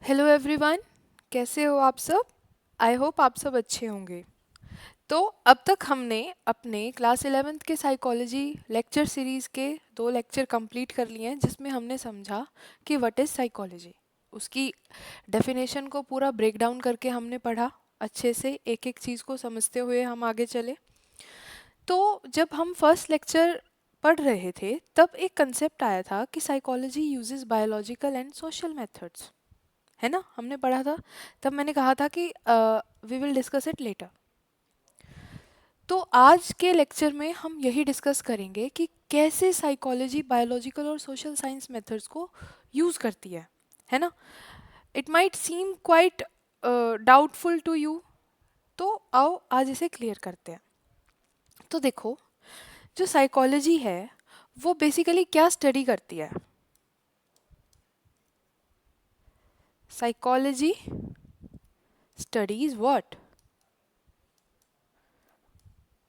Hello everyone. कैसे हो आप सब? आई होप आप सब अच्छे होंगे। तो अब तक हमने अपने क्लास 11th के साइकोलॉजी लेक्चर सीरीज़ के 2 लेक्चर कंप्लीट कर लिए हैं, जिसमें हमने समझा कि व्हाट इज़ साइकोलॉजी। उसकी डेफिनेशन को पूरा ब्रेक डाउन करके हमने पढ़ा। अच्छे से एक एक चीज़ को समझते हुए हम आगे चले। तो जब हम फर्स्ट लेक्चर पढ़ रहे थे तब एक कंसेप्ट आया था कि psychology uses biological and social methods, है ना? हमने पढ़ा था। तब मैंने कहा था कि we will discuss it later. तो आज के लेक्चर में हम यही डिस्कस करेंगे कि कैसे साइकोलॉजी बायोलॉजिकल और सोशल साइंस मेथड्स को यूज़ करती है ना? It might seem quite doubtful to you. तो आओ आज इसे क्लियर करते हैं। तो देखो, जो साइकोलॉजी है वो बेसिकली क्या स्टडी करती है? Psychology studies what?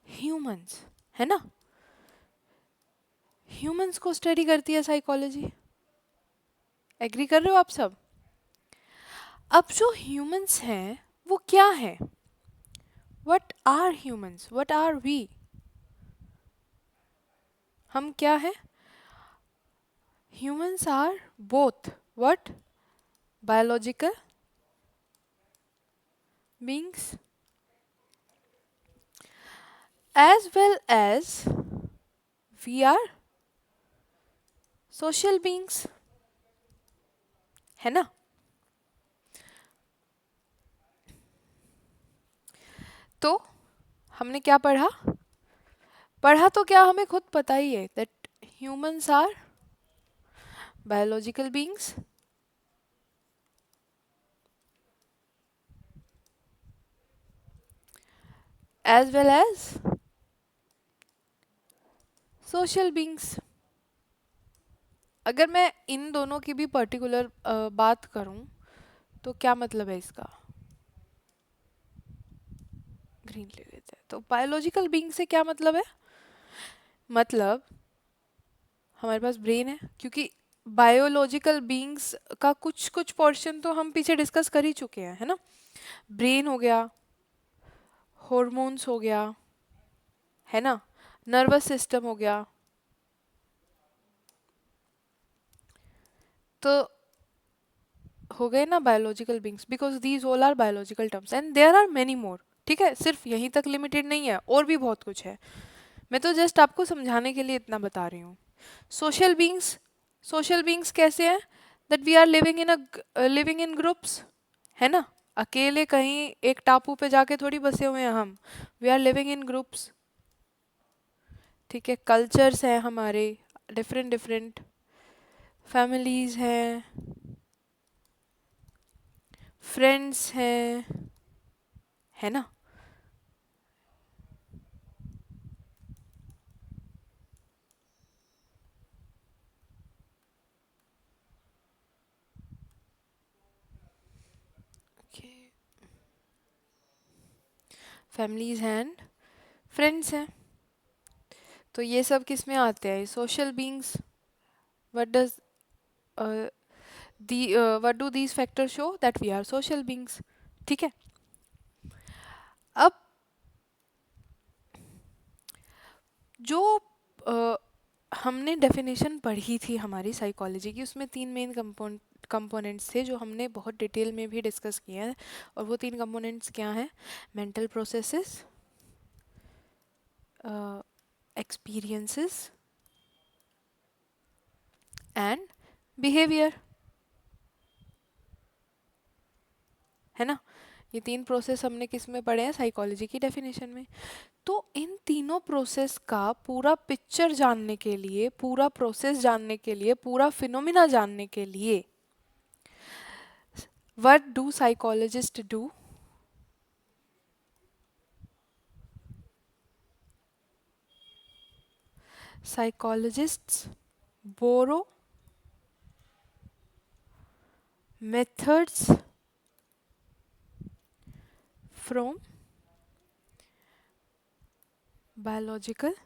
ह्यूमंस, है ना? ह्यूमंस को स्टडी करती है साइकोलॉजी। एग्री कर रहे हो आप सब? अब जो ह्यूमंस हैं वो क्या है? What are humans? What are we? हम क्या है? Humans are both what? Biological beings as well as we are social beings, है ना? तो हमने क्या पढ़ा? पढ़ा तो क्या, हमें खुद पता ही है that humans are biological beings as well as social beings। अगर मैं इन दोनों की भी पर्टिकुलर बात करूं तो क्या मतलब है इसका? ग्रीन ले लेते हैं। तो बायोलॉजिकल बीइंग से क्या मतलब है? मतलब हमारे पास ब्रेन है, क्योंकि बायोलॉजिकल बीइंग्स का कुछ कुछ पोर्शन तो हम पीछे डिस्कस कर ही चुके हैं, है ना? ब्रेन हो गया, हॉर्मोन्स हो गया, है ना? नर्वस सिस्टम हो गया। तो हो गए ना biological beings, because these all are biological terms and there are many more. ठीक है, सिर्फ यहीं तक लिमिटेड नहीं है, और भी बहुत कुछ है। मैं तो जस्ट आपको समझाने के लिए इतना बता रही हूँ। सोशल बीइंग्स, सोशल बीइंग्स कैसे हैं? That we are living in groups, है ना? अकेले कहीं एक टापू पे जाके थोड़ी बसे हुए हैं हम। We are living in groups. ठीक है, कल्चर्स हैं हमारे, डिफरेंट डिफरेंट फैमिलीज हैं, फ्रेंड्स हैं, है ना? फैमिलीज हैं, फ्रेंड्स हैं। तो ये सब किस में आते हैं? Social beings. What does what do these factors show? That we are social beings. ठीक है। अब जो हमने डेफिनेशन पढ़ी थी हमारी साइकोलॉजी की, उसमें 3 मेन कंपोनेंट्स थे जो हमने बहुत डिटेल में भी डिस्कस किए हैं। और वो 3 कंपोनेंट्स क्या हैं? Mental processes, experiences and behaviour, है ना? ये 3 प्रोसेस हमने किस में पढ़े हैं? साइकोलॉजी की डेफिनेशन में। तो इन तीनों प्रोसेस का पूरा पिक्चर जानने के लिए, पूरा प्रोसेस जानने के लिए, पूरा फिनोमिना जानने के लिए, what do psychologist do? Psychologists borrow methods from biological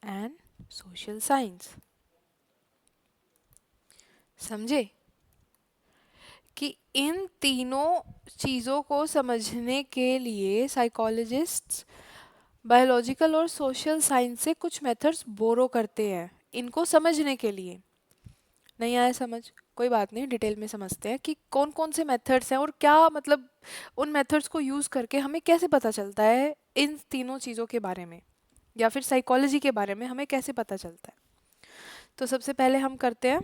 and social science। समझे? कि इन तीनों चीज़ों को समझने के लिए साइकोलॉजिस्ट्स बायोलॉजिकल और सोशल साइंस से कुछ मेथड्स बोरो करते हैं इनको समझने के लिए। नहीं आया समझ? कोई बात नहीं, डिटेल में समझते हैं कि कौन कौन से मेथड्स हैं और क्या मतलब उन मेथड्स को यूज़ करके हमें कैसे पता चलता है इन तीनों चीज़ों के बारे में, या फिर साइकोलॉजी के बारे में हमें कैसे पता चलता है। तो सबसे पहले हम करते हैं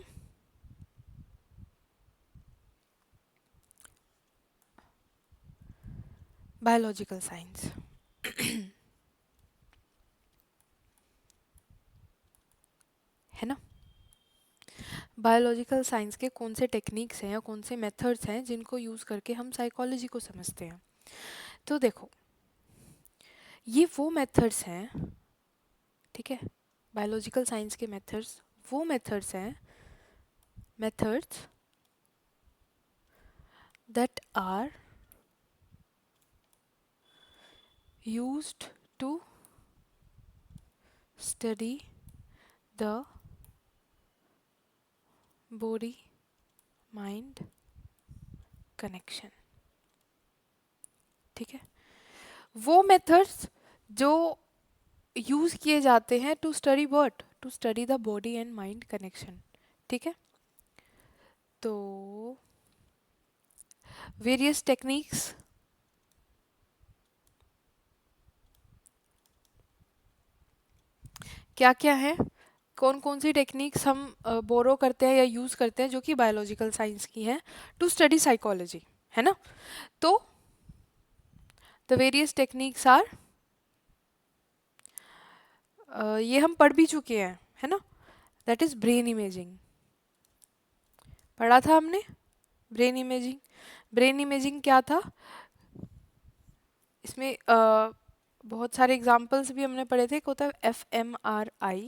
बायोलॉजिकल साइंस। है ना? बायोलॉजिकल साइंस के कौन से टेक्निक्स हैं या कौन से मेथड्स हैं जिनको यूज़ करके हम साइकोलॉजी को समझते हैं। तो देखो, ये वो मेथड्स हैं, ठीक है, बायोलॉजिकल साइंस के मेथड्स वो मेथड्स हैं, methods that are used to study the body mind connection. ठीक है, वो मेथड्स जो यूज किए जाते हैं to study what, to study the body and mind connection. ठीक है, तो वेरियस टेक्निक्स क्या क्या है, कौन कौन सी टेक्निक्स हम बोरो करते हैं या यूज़ करते हैं जो कि बायोलॉजिकल साइंस की हैं टू स्टडी साइकोलॉजी, है ना। तो द वेरियस टेक्निक्स आर, ये हम पढ़ भी चुके हैं, है ना, दैट इज ब्रेन इमेजिंग। पढ़ा था हमने ब्रेन इमेजिंग। ब्रेन इमेजिंग क्या था, इसमें बहुत सारे एग्जाम्पल्स भी हमने पढ़े थे। एक होता है fMRI,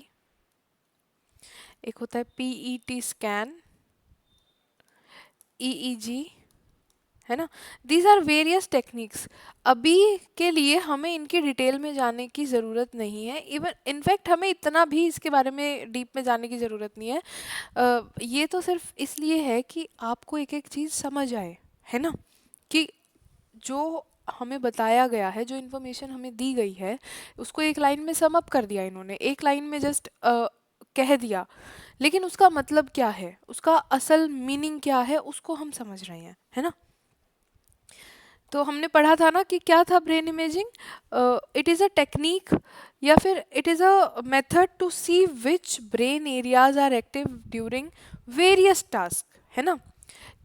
एक होता है PET स्कैन, EEG, है ना। These are various techniques. अभी के लिए हमें इनकी डिटेल में जाने की ज़रूरत नहीं है, इवन इनफैक्ट हमें इतना भी इसके बारे में डीप में जाने की ज़रूरत नहीं है। ये तो सिर्फ इसलिए है कि आपको एक एक चीज़ समझ आए, है ना, कि जो हमें बताया गया है, जो इन्फॉर्मेशन हमें दी गई है, उसको एक लाइन में सम अप कर दिया इन्होंने, एक लाइन में जस्ट कह दिया, लेकिन उसका मतलब क्या है, उसका असल मीनिंग क्या है, उसको हम समझ रहे हैं, है ना। तो हमने पढ़ा था ना कि क्या था brain imaging, it is a technique या फिर it is a method to see which brain areas are active during various task, है ना,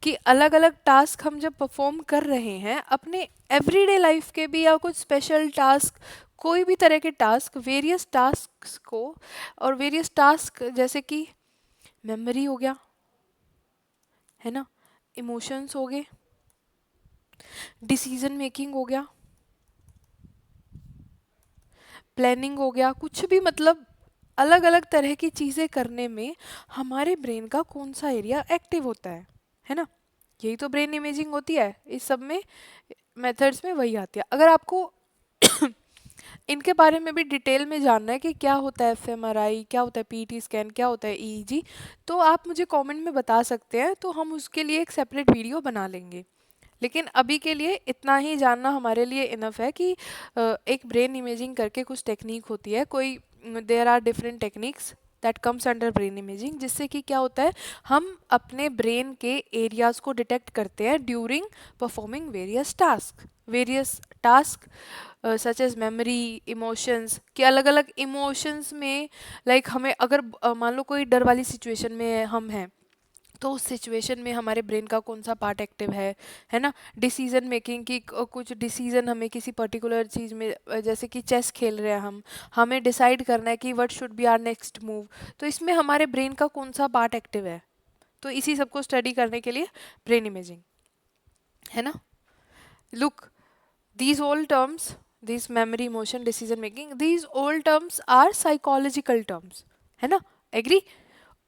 कि अलग अलग टास्क हम जब परफॉर्म कर रहे हैं अपने एवरीडे लाइफ के भी, या कुछ स्पेशल टास्क, कोई भी तरह के टास्क, वेरियस टास्क को, और वेरियस टास्क जैसे कि मेमोरी हो गया, है ना, इमोशंस हो गए, डिसीजन मेकिंग हो गया, प्लानिंग हो गया, कुछ भी, मतलब अलग अलग तरह की चीज़ें करने में हमारे ब्रेन का कौन सा एरिया एक्टिव होता है ना। यही तो ब्रेन इमेजिंग होती है, इस सब में मेथड्स में वही आती है। अगर आपको इनके बारे में भी डिटेल में जानना है कि क्या होता है fMRI, क्या होता है PET स्कैन, क्या होता है EEG, तो आप मुझे कमेंट में बता सकते हैं, तो हम उसके लिए एक सेपरेट वीडियो बना लेंगे। लेकिन अभी के लिए इतना ही जानना हमारे लिए इनफ है कि एक ब्रेन इमेजिंग करके कुछ टेक्निक होती है, कोई there are different techniques that comes under brain imaging, जिससे कि क्या होता है, हम अपने ब्रेन के एरियाज को डिटेक्ट करते हैं during performing various task such as memory, emotions, कि अलग अलग इमोशंस में, लाइक हमें अगर मान लो कोई डर वाली सिचुएशन में हम हैं, तो उस सिचुएशन में हमारे ब्रेन का कौन सा पार्ट एक्टिव है ना। डिसीजन मेकिंग की कुछ डिसीजन हमें किसी पर्टिकुलर चीज़ में, जैसे कि चेस खेल रहे हैं हम, हमें डिसाइड करना है कि what should be our next move, तो इसमें हमारे ब्रेन का कौन सा पार्ट एक्टिव है, तो इसी सबको स्टडी करने के लिए ब्रेन इमेजिंग, है ना। Look, these all terms, these memory, emotion, decision making, these all terms are psychological terms, है ना, एग्री।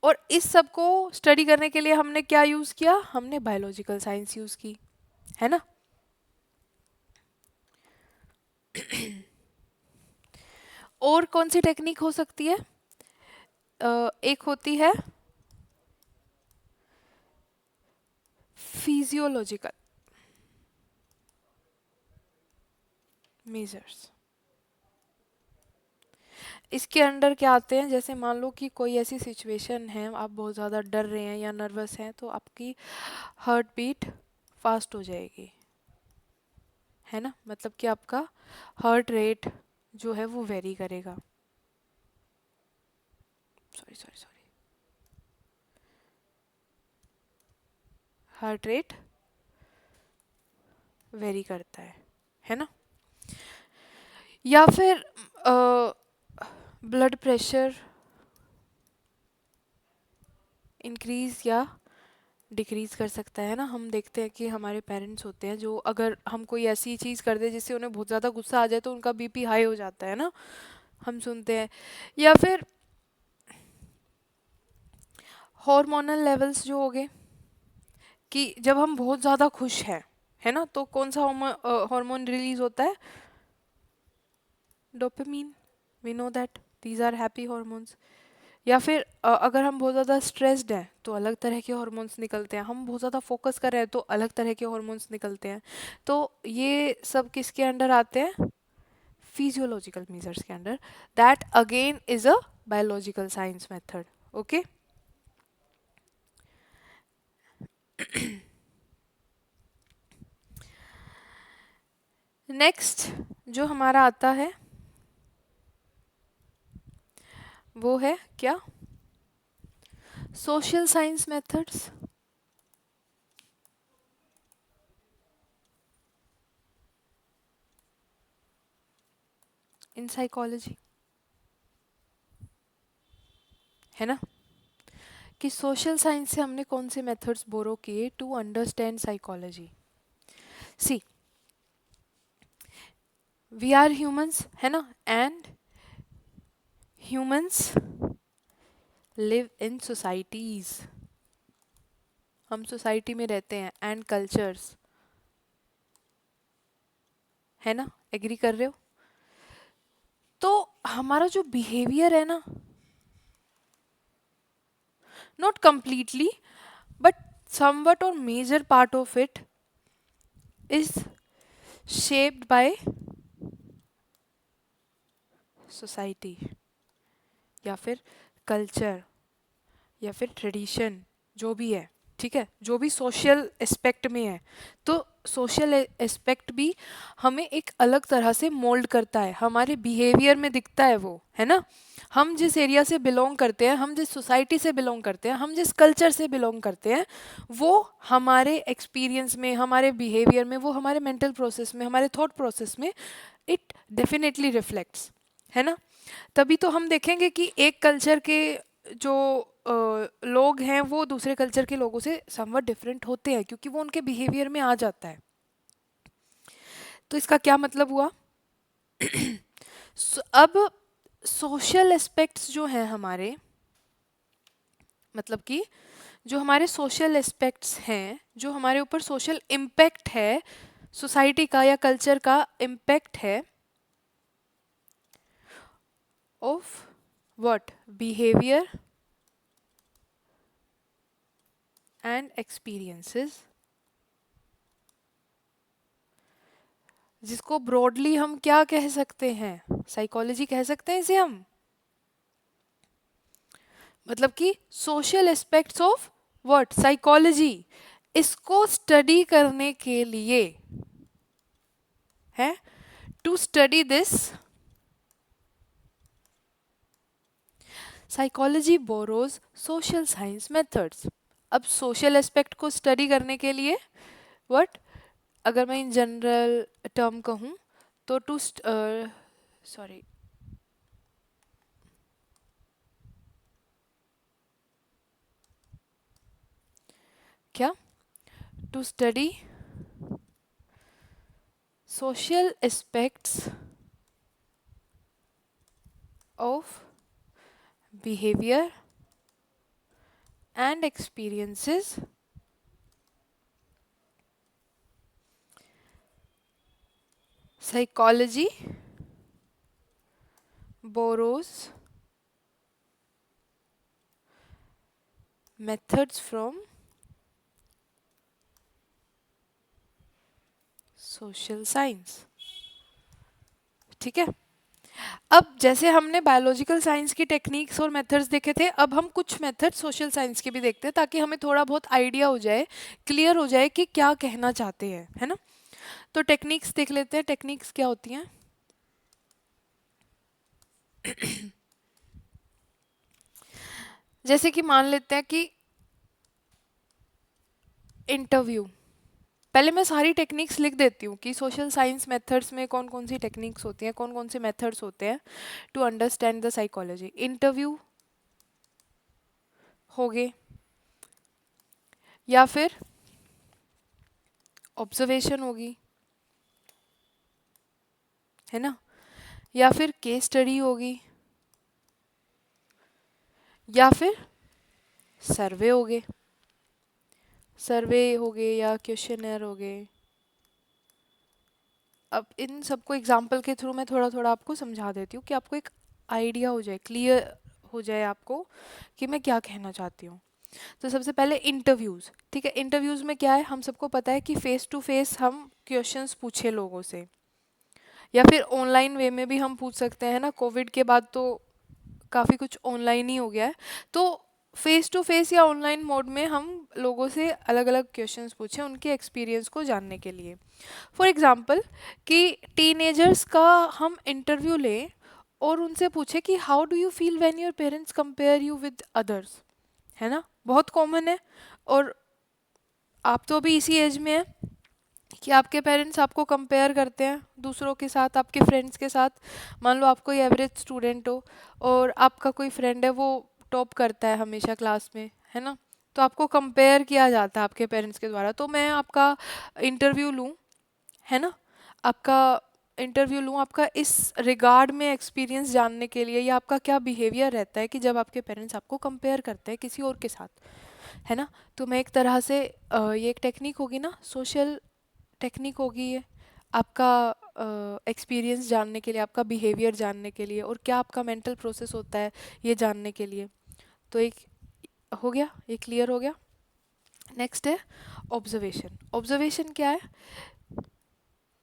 और इस सब को स्टडी करने के लिए हमने क्या यूज किया, हमने बायोलॉजिकल साइंस यूज की, है ना। और कौन सी टेक्निक हो सकती है, एक होती है फिजियोलॉजिकल मेजर्स, इसके अंडर क्या आते हैं, जैसे मान लो कि कोई ऐसी सिचुएशन है, आप बहुत ज़्यादा डर रहे हैं या नर्वस हैं, तो आपकी हार्ट बीट फास्ट हो जाएगी, है ना, मतलब कि आपका हार्ट रेट जो है वो वेरी करेगा। Sorry sorry sorry, heart rate very करता है ना। या फिर ब्लड प्रेशर इंक्रीज या डिक्रीज कर सकता है ना। हम देखते हैं कि हमारे पेरेंट्स होते हैं जो अगर हम कोई ऐसी चीज़ कर दे जिससे उन्हें बहुत ज़्यादा गुस्सा आ जाए तो उनका बीपी हाई हो जाता है ना, हम सुनते हैं। या फिर हार्मोनल लेवल्स जो हो गए, कि जब हम बहुत ज़्यादा खुश हैं, है ना, तो कौन सा हार्मोन रिलीज होता है, dopamine, we know that these are happy hormones. या फिर अगर हम बहुत ज़्यादा स्ट्रेस्ड हैं तो अलग तरह के हॉर्मोन्स निकलते हैं, हम बहुत ज़्यादा फोकस कर रहे हैं तो अलग तरह के हॉर्मोन्स निकलते हैं। तो ये सब किसके अंडर आते हैं, फिजियोलॉजिकल मेजर्स के under. That again is a biological science method. Okay, next जो हमारा आता है वो है क्या, social science methods in psychology, है ना, कि सोशल साइंस से हमने कौन से मेथड्स बोरो किए to understand psychology. See, we are humans, है ना, and humans live in societies, हम सोसाइटी में रहते हैं, एंड कल्चर्स, है ना, एग्री कर रहे हो। तो हमारा जो बिहेवियर है ना, नॉट कंप्लीटली बट समवट और major part of it is shaped by society या फिर कल्चर या फिर ट्रेडिशन, जो भी है, ठीक है, जो भी सोशल एस्पेक्ट में है। तो सोशल एस्पेक्ट भी हमें एक अलग तरह से मोल्ड करता है, हमारे बिहेवियर में दिखता है वो, है ना। हम जिस एरिया से बिलोंग करते हैं, हम जिस सोसाइटी से बिलोंग करते हैं, हम जिस कल्चर से बिलोंग करते हैं, वो हमारे एक्सपीरियंस में, हमारे बिहेवियर में, वो हमारे मेंटल प्रोसेस में, हमारे थॉट प्रोसेस में इट डेफिनेटली रिफ्लेक्ट्स, है ना। तभी तो हम देखेंगे कि एक कल्चर के जो लोग हैं वो दूसरे कल्चर के लोगों से समवट डिफरेंट होते हैं, क्योंकि वो उनके बिहेवियर में आ जाता है। तो इसका क्या मतलब हुआ, अब सोशल एस्पेक्ट्स जो हैं हमारे, मतलब कि जो हमारे सोशल एस्पेक्ट्स हैं, जो हमारे ऊपर सोशल इम्पैक्ट है, सोसाइटी का या कल्चर का इम्पैक्ट है, of what, behaviour and experiences, जिसको ब्रॉडली हम क्या कह सकते हैं, साइकोलॉजी कह सकते हैं इसे हम। मतलब कि social aspects of what, psychology. इसको स्टडी करने के लिए है, to study this psychology borrows social science methods. अब सोशल एस्पेक्ट को स्टडी करने के लिए व्हाट, अगर मैं इन जनरल टर्म कहूँ तो टू सॉरी, क्या, to study social aspects of behavior and experiences psychology borrows methods from social science. ठीक है, अब जैसे हमने बायोलॉजिकल साइंस की टेक्निक्स और मेथड्स देखे थे, अब हम कुछ मेथड सोशल साइंस के भी देखते हैं ताकि हमें थोड़ा बहुत आइडिया हो जाए, क्लियर हो जाए कि क्या कहना चाहते हैं, है ना। तो टेक्निक्स देख लेते हैं, टेक्निक्स क्या होती हैं। जैसे कि मान लेते हैं कि इंटरव्यू, पहले मैं सारी टेक्निक्स लिख देती हूँ कि सोशल साइंस मेथड्स में कौन कौन सी टेक्निक्स होती हैं, कौन कौन से मेथड्स होते हैं to understand the psychology. Interview हो गए, या फिर ऑब्जर्वेशन होगी, है ना, या फिर केस स्टडी होगी, या फिर सर्वे हो गए, सर्वे हो गए या क्वेश्चनर हो गए। अब इन सबको एग्जाम्पल के थ्रू मैं थोड़ा थोड़ा आपको समझा देती हूँ कि आपको एक आइडिया हो जाए, क्लियर हो जाए आपको कि मैं क्या कहना चाहती हूँ। तो सबसे पहले इंटरव्यूज़, ठीक है। इंटरव्यूज़ में क्या है, हम सबको पता है कि फेस टू फेस हम क्वेश्चंस पूछे लोगों से, या फिर ऑनलाइन वे में भी हम पूछ सकते हैं ना। कोविड के बाद तो काफ़ी कुछ ऑनलाइन ही हो गया है, तो फेस टू फेस या ऑनलाइन मोड में हम लोगों से अलग अलग क्वेश्चंस पूछें उनके एक्सपीरियंस को जानने के लिए। फॉर एग्जांपल कि टीनेजर्स का हम इंटरव्यू लें और उनसे पूछे कि how do you feel when your parents compare you with others, है ना, बहुत कॉमन है। और आप तो अभी इसी एज में हैं कि आपके पेरेंट्स आपको कंपेयर करते हैं दूसरों के साथ, आपके फ्रेंड्स के साथ। मान लो आप कोई एवरेज स्टूडेंट हो और आपका कोई फ्रेंड है वो टॉप करता है हमेशा क्लास में, है ना, तो आपको कंपेयर किया जाता है आपके पेरेंट्स के द्वारा। तो मैं आपका इंटरव्यू लूँ, है ना, आपका इंटरव्यू लूँ आपका इस रिगार्ड में एक्सपीरियंस जानने के लिए, या आपका क्या बिहेवियर रहता है कि जब आपके पेरेंट्स आपको कंपेयर करते हैं किसी और के साथ, है ना। तो मैं एक तरह से ये एक टेक्निक होगी ना, सोशल टेक्निक होगी ये, आपका एक्सपीरियंस जानने के लिए, आपका बिहेवियर जानने के लिए, और क्या आपका मेंटल प्रोसेस होता है ये जानने के लिए। तो एक हो गया, ये क्लियर हो गया। नेक्स्ट है ऑब्जर्वेशन। ऑब्जर्वेशन क्या है,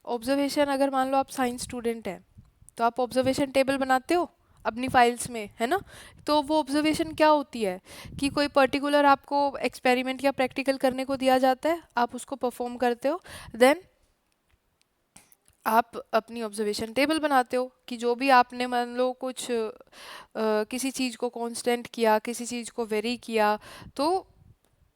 ऑब्जर्वेशन अगर मान लो आप साइंस स्टूडेंट हैं तो आप ऑब्जर्वेशन टेबल बनाते हो अपनी फाइल्स में, है ना। तो वो ऑब्जर्वेशन क्या होती है कि कोई पर्टिकुलर आपको एक्सपेरिमेंट या प्रैक्टिकल करने को दिया जाता है, आप उसको परफॉर्म करते हो, देन आप अपनी ऑब्जर्वेशन टेबल बनाते हो कि जो भी आपने मान लो कुछ किसी चीज़ को कांस्टेंट किया, किसी चीज़ को वेरी किया, तो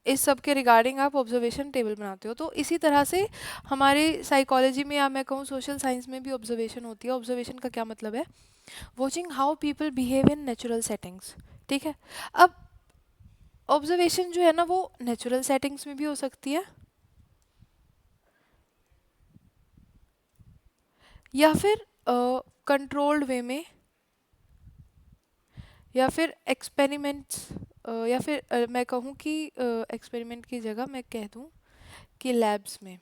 इस सब के रिगार्डिंग आप ऑब्जर्वेशन टेबल बनाते हो। तो इसी तरह से हमारे साइकोलॉजी में, या मैं कहूँ सोशल साइंस में भी ऑब्जर्वेशन होती है। ऑब्जर्वेशन का क्या मतलब है, watching how people behave in natural settings, ठीक है। अब ऑब्जर्वेशन जो है ना वो नेचुरल सेटिंग्स में भी हो सकती है, या फिर कंट्रोल्ड वे में, या फिर एक्सपेरिमेंट्स, या फिर मैं कहूँ कि एक्सपेरिमेंट की जगह मैं कह दूँ कि लैब्स में,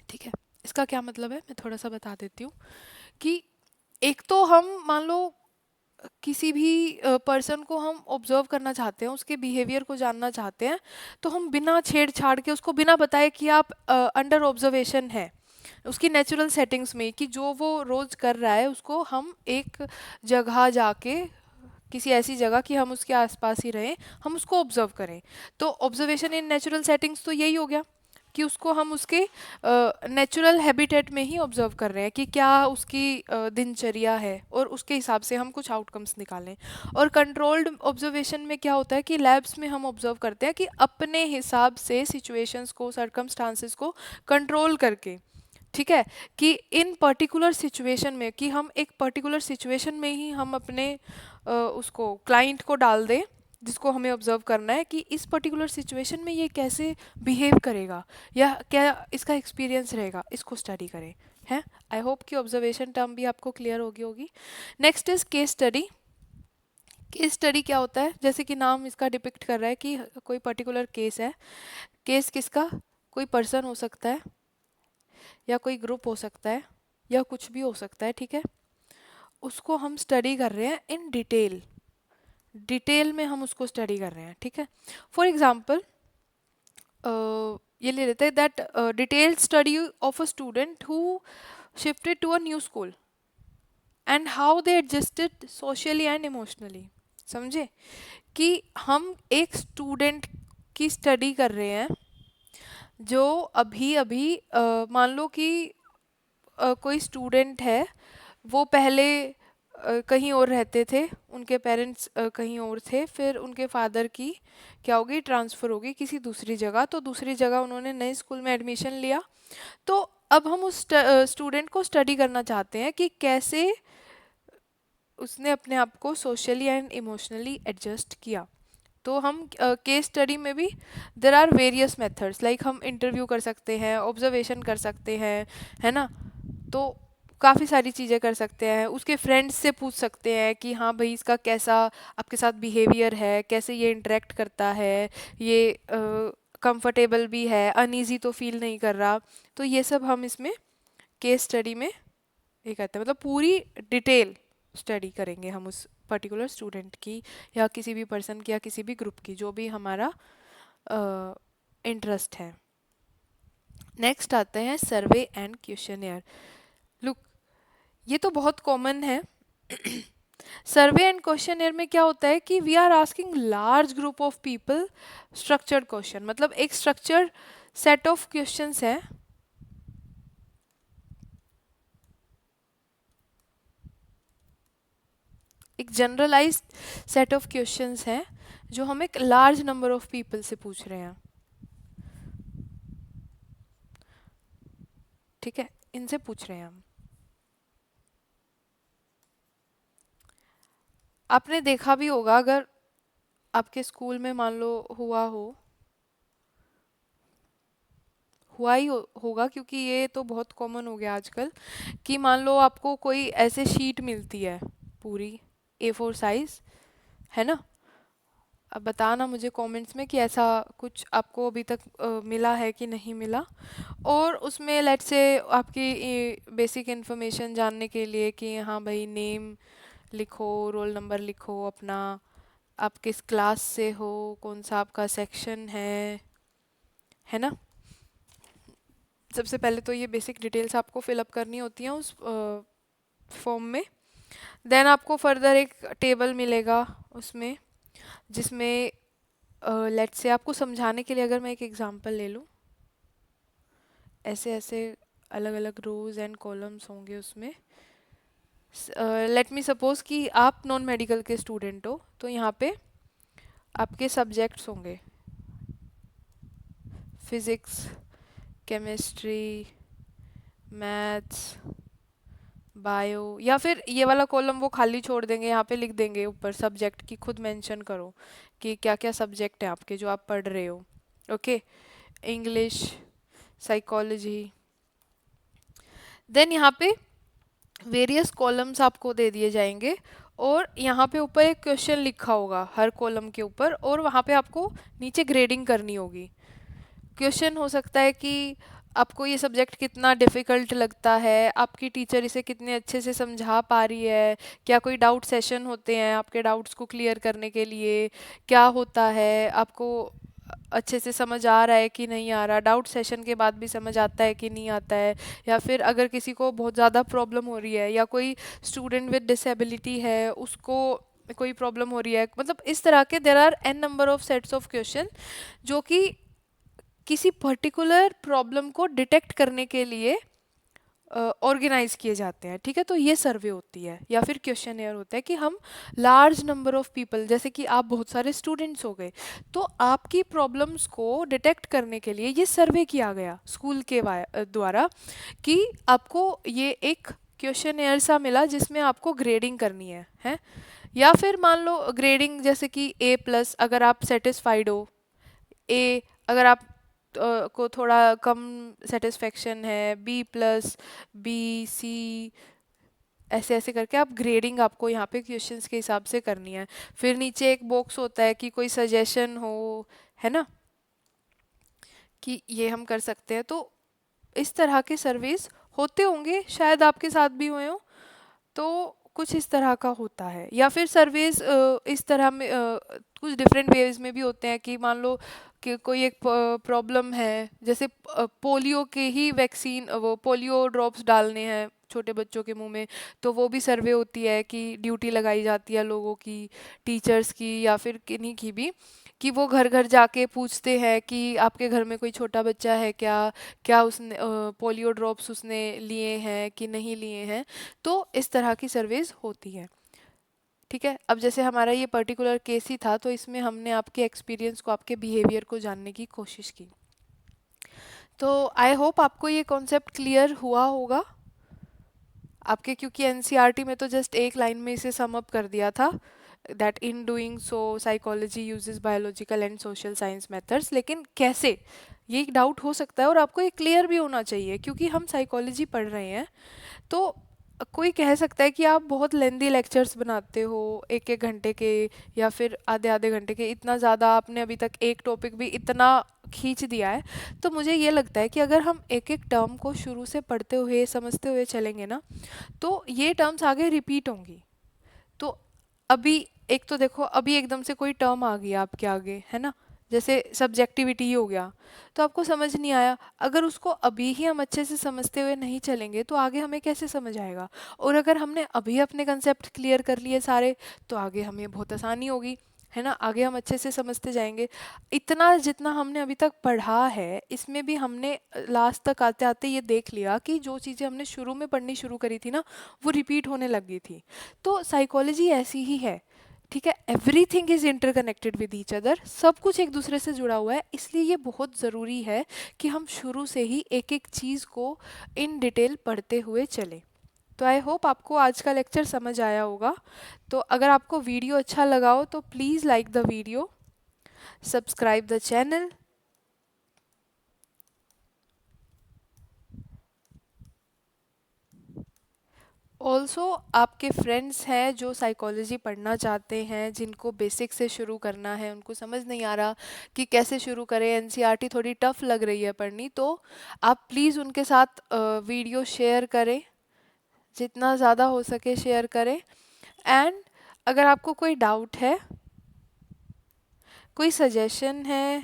ठीक है। इसका क्या मतलब है मैं थोड़ा सा बता देती हूँ कि एक तो हम मान लो किसी भी पर्सन को हम ऑब्जर्व करना चाहते हैं, उसके बिहेवियर को जानना चाहते हैं, तो हम बिना छेड़छाड़ के उसको बिना बताए कि आप अंडर ऑब्जर्वेशन है, उसकी नेचुरल सेटिंग्स में, कि जो वो रोज कर रहा है उसको हम एक जगह जाके, किसी ऐसी जगह कि हम उसके आसपास ही रहें, हम उसको ऑब्जर्व करें। तो ऑब्जर्वेशन इन नेचुरल सेटिंग्स तो यही हो गया कि उसको हम उसके नेचुरल हैबिटेट में ही ऑब्जर्व कर रहे हैं कि क्या उसकी दिनचर्या है, और उसके हिसाब से हम कुछ आउटकम्स निकालें। और कंट्रोल्ड ऑब्जर्वेशन में क्या होता है कि लैब्स में हम ऑब्जर्व करते हैं कि अपने हिसाब से सिचुएशंस को, सर्कमस्टांसेस को कंट्रोल करके, ठीक है, कि इन पर्टिकुलर सिचुएशन में, कि हम एक पर्टिकुलर सिचुएशन में ही हम अपने उसको क्लाइंट को डाल दें जिसको हमें ऑब्जर्व करना है, कि इस पर्टिकुलर सिचुएशन में ये कैसे बिहेव करेगा या क्या इसका एक्सपीरियंस रहेगा, इसको स्टडी करें, है। आई होप कि ऑब्जर्वेशन टर्म भी आपको क्लियर होगी। Next is case study. Case study क्या होता है, जैसे कि नाम इसका डिपिक्ट कर रहा है कि कोई पर्टिकुलर केस है। केस किसका, कोई पर्सन हो सकता है, या कोई ग्रुप हो सकता है, या कुछ भी हो सकता है, ठीक है। उसको हम स्टडी कर रहे हैं इन डिटेल, डिटेल में हम उसको स्टडी कर रहे हैं, ठीक है। फॉर एग्जांपल ये ले लेते हैं that detailed study of a student who shifted to a new school and how they adjusted socially and emotionally. समझे कि हम एक स्टूडेंट की स्टडी कर रहे हैं जो अभी अभी मान लो कि कोई स्टूडेंट है, वो पहले कहीं और रहते थे, उनके पेरेंट्स कहीं और थे, फिर उनके फादर की क्या होगी, ट्रांसफ़र होगी किसी दूसरी जगह, तो दूसरी जगह उन्होंने नए स्कूल में एडमिशन लिया। तो अब हम उस स्टूडेंट को स्टडी करना चाहते हैं कि कैसे उसने अपने आप को सोशली एंड इमोशनली एडजस्ट किया। तो हम केस स्टडी में भी there are various methods, like हम इंटरव्यू कर सकते हैं, ऑब्जर्वेशन कर सकते हैं, है ना। तो काफ़ी सारी चीज़ें कर सकते हैं, उसके फ्रेंड्स से पूछ सकते हैं कि हाँ भाई इसका कैसा आपके साथ बिहेवियर है, कैसे ये इंटरेक्ट करता है, ये कंफर्टेबल भी है, अनईजी तो फील नहीं कर रहा। तो ये सब हम इसमें केस स्टडी में ये कहते हैं, मतलब पूरी डिटेल स्टडी करेंगे हम उस पर्टिकुलर स्टूडेंट की या किसी भी पर्सन की या किसी भी ग्रुप की, जो भी हमारा इंटरेस्ट है। नेक्स्ट आते हैं सर्वे एंड क्वेश्चनेयर। लुक, ये तो बहुत कॉमन है। सर्वे एंड क्वेश्चनेयर में क्या होता है कि we are asking large group of people structured question, मतलब एक स्ट्रक्चर्ड सेट ऑफ क्वेश्चंस है। एक जनरलाइज्ड सेट ऑफ क्वेश्चंस हैं जो हम एक लार्ज नंबर ऑफ पीपल से पूछ रहे हैं। ठीक है, इनसे पूछ रहे हैं हम। आपने देखा भी होगा, अगर आपके स्कूल में मान लो हुआ ही होगा, क्योंकि ये तो बहुत कॉमन हो गया आजकल, कि मान लो आपको कोई ऐसे शीट मिलती है पूरी A4 साइज, है ना। अब बताना मुझे कमेंट्स में कि ऐसा कुछ आपको अभी तक मिला है कि नहीं मिला। और उसमें लेट्स से आपकी बेसिक इन्फॉर्मेशन जानने के लिए कि हाँ भाई नेम लिखो, रोल नंबर लिखो अपना, आप किस क्लास से हो, कौन सा आपका सेक्शन है ना। सबसे पहले तो ये बेसिक डिटेल्स आपको फिलअप करनी होती हैं उस फॉर्म में। देन आपको फर्दर एक टेबल मिलेगा उसमें, जिसमें लेट्स से आपको समझाने के लिए अगर मैं एक एग्जांपल ले लूँ, ऐसे ऐसे अलग अलग रोज एंड कॉलम्स होंगे उसमें। लेट मी सपोज कि आप नॉन मेडिकल के स्टूडेंट हो, तो यहाँ पे आपके सब्जेक्ट्स होंगे फिज़िक्स, केमिस्ट्री, मैथ्स, बायो, या फिर ये वाला कॉलम वो खाली छोड़ देंगे, यहाँ पे लिख देंगे ऊपर सब्जेक्ट की, खुद मेंशन करो कि क्या क्या सब्जेक्ट हैं आपके जो आप पढ़ रहे हो। Okay, English, psychology. देन यहाँ पे वेरियस कॉलम्स आपको दे दिए जाएंगे, और यहाँ पे ऊपर एक क्वेश्चन लिखा होगा हर कॉलम के ऊपर, और वहाँ पे आपको नीचे ग्रेडिंग करनी होगी। क्वेश्चन हो सकता है कि आपको ये सब्जेक्ट कितना डिफ़िकल्ट लगता है, आपकी टीचर इसे कितने अच्छे से समझा पा रही है, क्या कोई डाउट सेशन होते हैं आपके डाउट्स को क्लियर करने के लिए, क्या होता है, आपको अच्छे से समझ आ रहा है कि नहीं आ रहा, डाउट सेशन के बाद भी समझ आता है कि नहीं आता है, या फिर अगर किसी को बहुत ज़्यादा प्रॉब्लम हो रही है, या कोई स्टूडेंट विद डिसेबिलिटी है उसको कोई प्रॉब्लम हो रही है, मतलब इस तरह के there are an number of sets of question जो कि किसी पर्टिकुलर प्रॉब्लम को डिटेक्ट करने के लिए ऑर्गेनाइज किए जाते हैं। ठीक है, तो ये सर्वे होती है या फिर क्वेश्चनेयर होता है कि हम लार्ज नंबर ऑफ पीपल, जैसे कि आप बहुत सारे स्टूडेंट्स हो गए, तो आपकी प्रॉब्लम्स को डिटेक्ट करने के लिए ये सर्वे किया गया स्कूल के द्वारा, कि आपको ये एक क्वेश्चनेयर सा मिला जिसमें आपको ग्रेडिंग करनी है। या फिर मान लो ग्रेडिंग जैसे कि A+ अगर आप सेटिस्फाइड हो, ए अगर आप को थोड़ा कम सेटिस्फेक्शन है, B+, B, C, ऐसे ऐसे करके आप ग्रेडिंग आपको यहाँ पे क्वेश्चंस के हिसाब से करनी है। फिर नीचे एक बॉक्स होता है कि कोई सजेशन हो, है ना, कि ये हम कर सकते हैं। तो इस तरह के सर्वेस होते होंगे, शायद आपके साथ भी हुए हो। तो कुछ इस तरह का होता है। या फिर सर्वेज इस तरह में कुछ डिफरेंट वेज में भी होते हैं कि मान लो कि कोई एक प्रॉब्लम है, जैसे पोलियो के ही वैक्सीन, वो पोलियो ड्रॉप्स डालने हैं छोटे बच्चों के मुंह में, तो वो भी सर्वे होती है कि ड्यूटी लगाई जाती है लोगों की, टीचर्स की या फिर किन्हीं की भी, कि वो घर घर जाके पूछते हैं कि आपके घर में कोई छोटा बच्चा है क्या, क्या उसने पोलियो ड्रॉप्स उसने लिए हैं कि नहीं लिए हैं। तो इस तरह की सर्वेज होती है। ठीक है, अब जैसे हमारा ये पर्टिकुलर केस ही था, तो इसमें हमने आपके एक्सपीरियंस को, आपके बिहेवियर को जानने की कोशिश की। तो आई होप आपको ये कॉन्सेप्ट क्लियर हुआ होगा आपके, क्योंकि एनसीईआरटी में तो जस्ट एक लाइन में इसे सम अप कर दिया था, that in doing so psychology uses biological and social science methods. लेकिन कैसे, ये एक डाउट हो सकता है और आपको ये क्लियर भी होना चाहिए, क्योंकि हम साइकोलॉजी पढ़ रहे हैं। तो कोई कह सकता है कि आप बहुत लेंदी लेक्चर्स बनाते हो, एक एक घंटे के या फिर आधे आधे घंटे के, इतना ज़्यादा आपने अभी तक एक टॉपिक भी इतना खींच दिया है। तो मुझे ये लगता है कि अगर हम एक एक टर्म को शुरू से पढ़ते हुए समझते हुए चलेंगे ना, तो ये टर्म्स आगे रिपीट होंगी। तो अभी एक तो देखो, अभी एकदम से कोई टर्म आ गया आपके आगे, है ना, जैसे सब्जेक्टिविटी हो गया, तो आपको समझ नहीं आया। अगर उसको अभी ही हम अच्छे से समझते हुए नहीं चलेंगे तो आगे हमें कैसे समझ आएगा। और अगर हमने अभी अपने कंसेप्ट क्लियर कर लिए सारे, तो आगे हमें बहुत आसानी होगी, है ना, आगे हम अच्छे से समझते जाएंगे। इतना जितना हमने अभी तक पढ़ा है, इसमें भी हमने लास्ट तक आते आते ये देख लिया कि जो चीज़ें हमने शुरू में पढ़नी शुरू करी थी ना, वो रिपीट होने लगी थी। तो साइकोलॉजी ऐसी ही है। ठीक है, everything is interconnected with each other, सब कुछ एक दूसरे से जुड़ा हुआ है। इसलिए ये बहुत ज़रूरी है कि हम शुरू से ही एक एक चीज़ को इन डिटेल पढ़ते हुए चलें। तो आई होप आपको आज का लेक्चर समझ आया होगा। तो अगर आपको वीडियो अच्छा लगा हो तो please like the video, subscribe the channel. Also आपके फ्रेंड्स हैं जो साइकोलॉजी पढ़ना चाहते हैं, जिनको बेसिक से शुरू करना है, उनको समझ नहीं आ रहा कि कैसे शुरू करें, एनसीईआरटी थोड़ी टफ लग रही है पढ़नी, तो आप प्लीज़ उनके साथ वीडियो शेयर करें, जितना ज़्यादा हो सके शेयर करें। एंड अगर आपको कोई डाउट है, कोई सजेशन है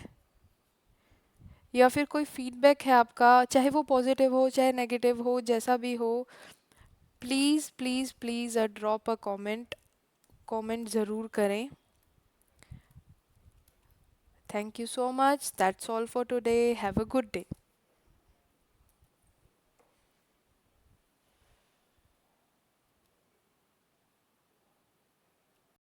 या फिर कोई फीडबैक है आपका, चाहे वो पॉजिटिव हो चाहे नेगेटिव हो, जैसा भी हो, please please please drop a comment, comment ज़रूर करें। Thank you so much. That's all for today. Have a good day.